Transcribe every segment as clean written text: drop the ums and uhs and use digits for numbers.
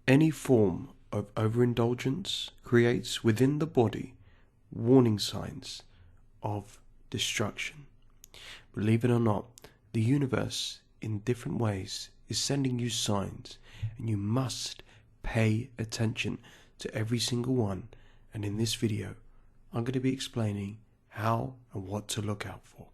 Any form of overindulgence creates within the body warning signs of destruction. Believe it or not, the universe in different ways is sending you signs, and you must pay attention to every single one. And in this video, I'm going to be explaining how and what to look out for.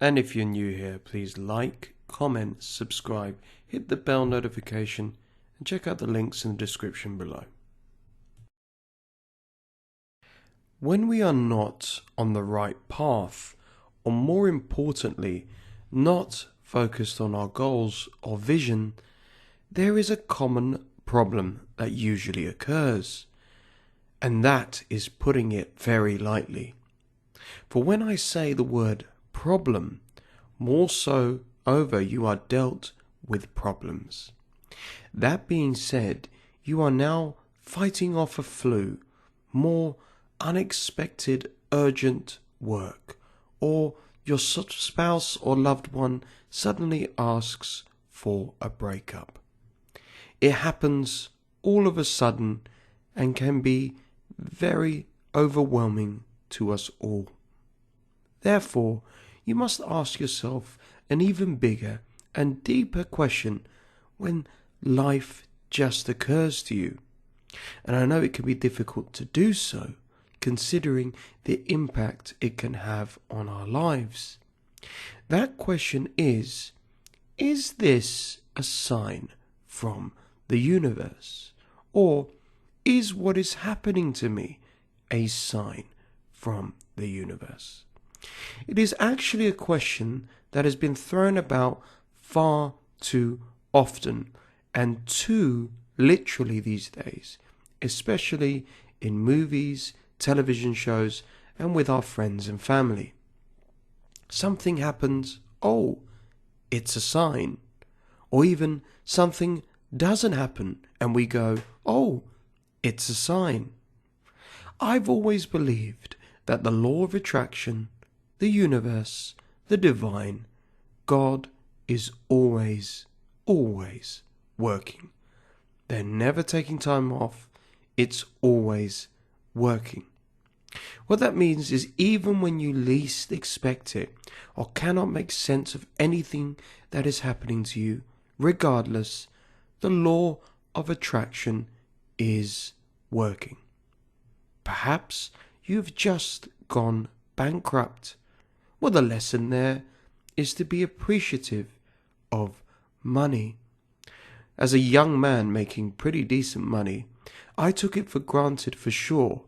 And if you're new here, please like, comment, subscribe, hit the bell notification, and check out the links in the description below. When we are not on the right path, or more importantly, not focused on our goals or vision, there is a common problem that usually occurs, and that is putting it very lightly. For when I say the word problem, more so over you are dealt with problems. That being said, you are now fighting off a flu, more unexpected urgent work, or your spouse or loved one suddenly asks for a breakup. It happens all of a sudden and can be very overwhelming to us all. Therefore, you must ask yourself an even bigger and deeper question when life just occurs to you. And I know it can be difficult to do so, considering the impact it can have on our lives. That question is this a sign from the universe? Or is what is happening to me a sign from the universe? It is actually a question that has been thrown about far too often and too literally these days, especially in movies, television shows, and with our friends and family. Something happens, oh, it's a sign. Or even something doesn't happen and we go, oh, it's a sign. I've always believed that the law of attraction, the universe, the divine, God is always working. They're never taking time off. It's always working. What that means is even when you least expect it or cannot make sense of anything that is happening to you, regardless, the law of attraction is working. Perhaps you've just gone bankrupt. Well, the lesson there is to be appreciative of money. As a young man making pretty decent money, I took it for granted for sure,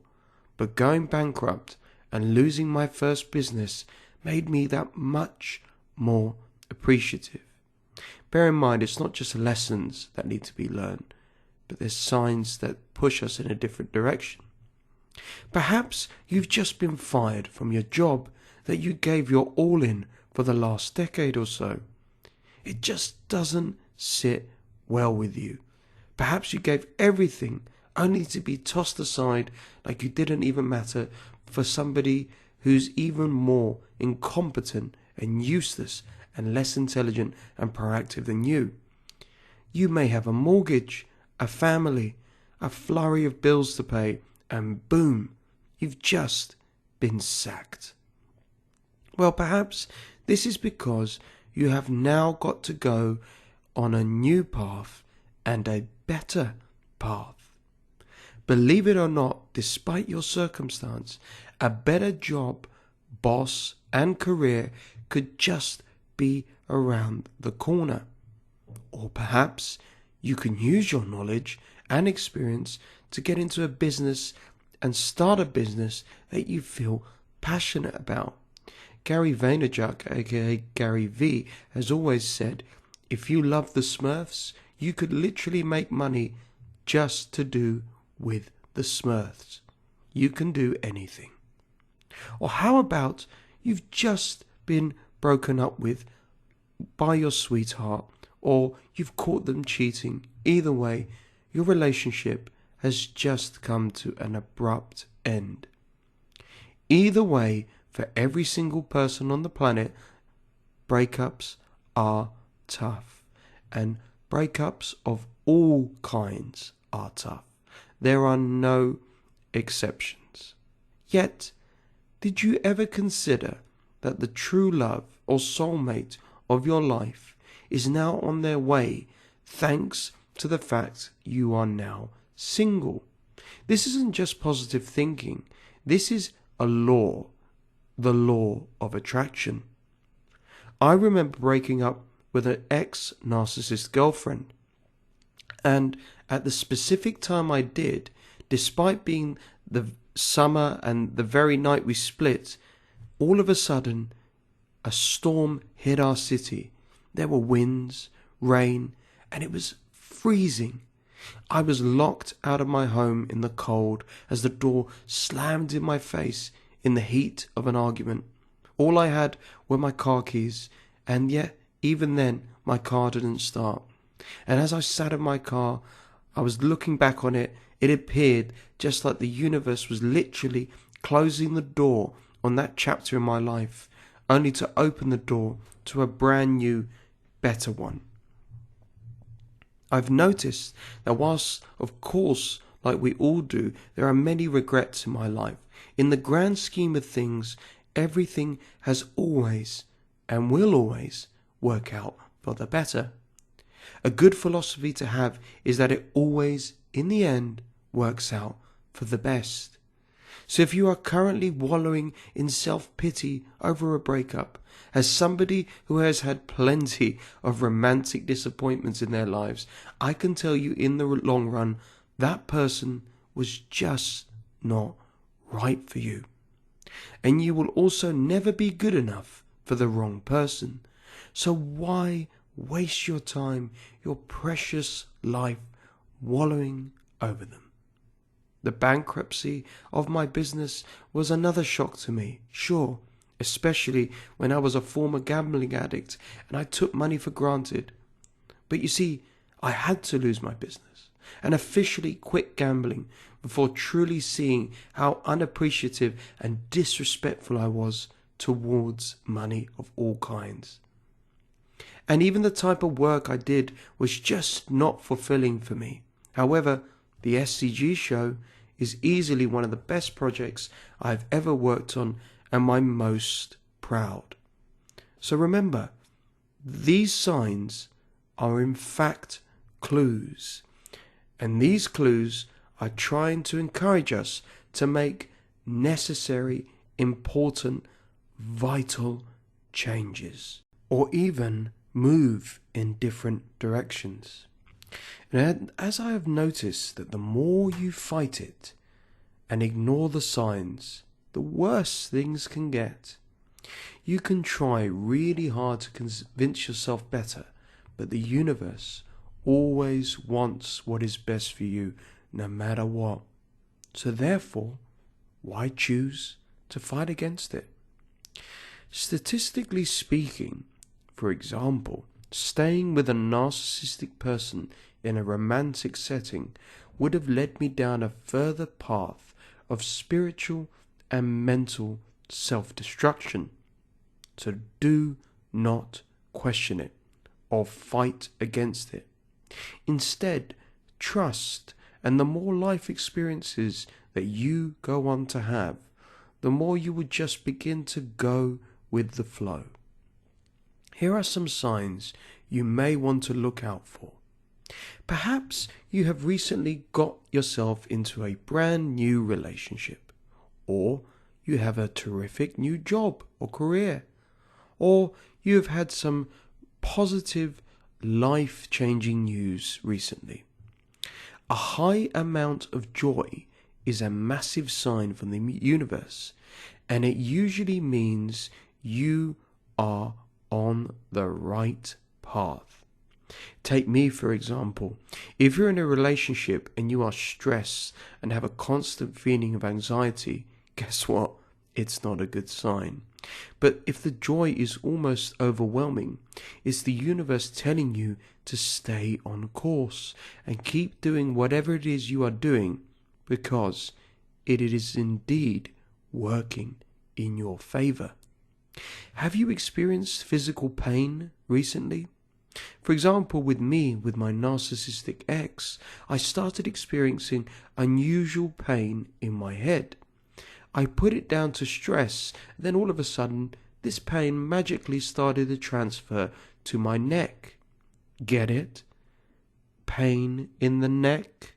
but going bankrupt and losing my first business made me that much more appreciative. Bear in mind, it's not just lessons that need to be learned, but there's signs that push us in a different direction. Perhaps you've just been fired from your job that you gave your all in for the last decade or so. It just doesn't sit well with you. Perhaps you gave everything only to be tossed aside like you didn't even matter for somebody who's even more incompetent and useless and less intelligent and proactive than you. You may have a mortgage, a family, a flurry of bills to pay, and boom, you've just been sacked. Well, perhaps this is because you have now got to go on a new path and a better path. Believe it or not, despite your circumstance, a better job, boss, and career could just be around the corner. Or perhaps you can use your knowledge and experience to get into a business and start a business that you feel passionate about. Gary Vaynerchuk, aka Gary V, has always said, if you love the Smurfs, you could literally make money just to do with the Smurfs. You can do anything. Or how about you've just been broken up with by your sweetheart, or you've caught them cheating. Either way, your relationship has just come to an abrupt end. Either way, for every single person on the planet, breakups are tough, and breakups of all kinds are tough. There are no exceptions. Yet, did you ever consider that the true love or soulmate of your life is now on their way thanks to the fact you are now single? This isn't just positive thinking. This is a law, the law of attraction. I remember breaking up with an ex-narcissist girlfriend, and at the specific time I did, despite being the summer and the very night we split, all of a sudden a storm hit our city. There were winds, rain, and it was freezing. I was locked out of my home in the cold as the door slammed in my face in the heat of an argument. All I had were my car keys, and yet, even then, my car didn't start. And as I sat in my car, I was looking back on it. It appeared just like the universe was literally closing the door on that chapter in my life, only to open the door to a brand new, better one. I've noticed that whilst, of course, like we all do, there are many regrets in my life, in the grand scheme of things, everything has always and will always work out for the better. A good philosophy to have is that it always, in the end, works out for the best. So if you are currently wallowing in self-pity over a breakup, as somebody who has had plenty of romantic disappointments in their lives, I can tell you in the long run, that person was just not right for you. And you will also never be good enough for the wrong person. So why waste your time, your precious life, wallowing over them? The bankruptcy of my business was another shock to me, sure, especially when I was a former gambling addict and I took money for granted. But you see, I had to lose my business and officially quit gambling before truly seeing how unappreciative and disrespectful I was towards money of all kinds. And even the type of work I did was just not fulfilling for me. However, the SCG show is easily one of the best projects I've ever worked on and I'm most proud. So remember, these signs are in fact clues. And these clues are trying to encourage us to make necessary, important, vital changes, or even move in different directions. And as I have noticed that the more you fight it and ignore the signs, the worse things can get. You can try really hard to convince yourself better, but the universe always wants what is best for you, no matter what. So therefore, why choose to fight against it? Statistically speaking, for example, staying with a narcissistic person in a romantic setting would have led me down a further path of spiritual and mental self-destruction. So do not question it or fight against it. Instead, trust, and the more life experiences that you go on to have, the more you would just begin to go with the flow. Here are some signs you may want to look out for. Perhaps you have recently got yourself into a brand new relationship, or you have a terrific new job or career, or you have had some positive, life-changing news recently. A high amount of joy is a massive sign from the universe, and it usually means you are on the right path. Take me, for example. If you're in a relationship and you are stressed and have a constant feeling of anxiety, guess what? It's not a good sign. But if the joy is almost overwhelming, it's the universe telling you to stay on course and keep doing whatever it is you are doing, because it is indeed working in your favor. Have you experienced physical pain recently? For example, with me, with my narcissistic ex, I started experiencing unusual pain in my head. I put it down to stress, then all of a sudden, this pain magically started to transfer to my neck. Get it? Pain in the neck?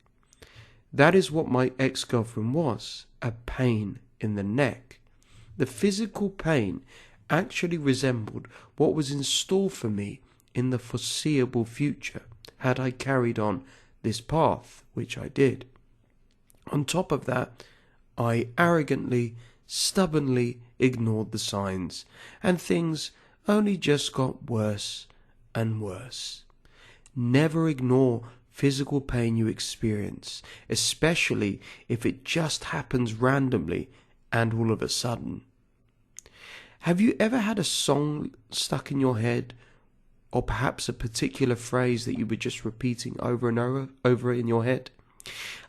That is what my ex-girlfriend was, a pain in the neck. The physical pain actually resembled what was in store for me in the foreseeable future had I carried on this path, which I did. On top of that, I arrogantly, stubbornly ignored the signs, and things only just got worse and worse. Never ignore physical pain you experience, especially if it just happens randomly and all of a sudden. Have you ever had a song stuck in your head, or perhaps a particular phrase that you were just repeating over and over in your head?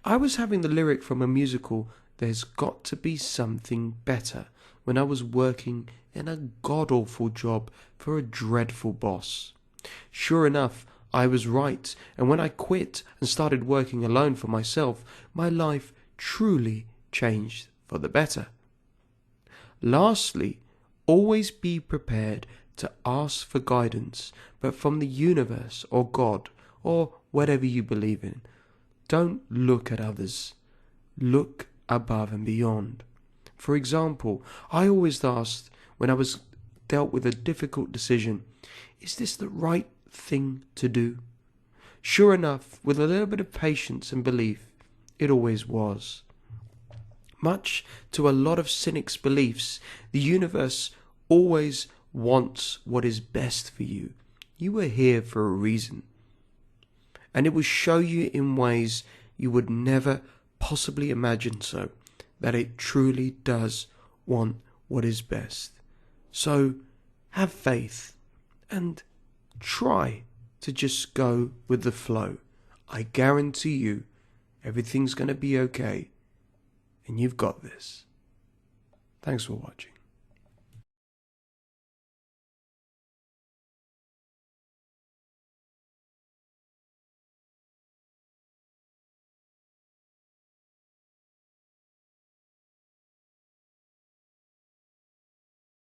I was having the lyric from a musical, There's Got to Be Something Better, when I was working in a god-awful job for a dreadful boss. Sure enough, I was right, and when I quit and started working alone for myself, my life truly changed for the better. Lastly, always be prepared to ask for guidance, but from the universe or God or whatever you believe in. Don't look at others. Look above and beyond. For example, I always asked when I was dealt with a difficult decision, is this the right thing to do? Sure enough, with a little bit of patience and belief, it always was. Much to a lot of cynics' beliefs, the universe always wants what is best for you. You are here for a reason. And it will show you in ways you would never possibly imagine that it truly does want what is best. So have faith and try to just go with the flow. I guarantee you everything's going to be okay, and you've got this. Thanks for watching.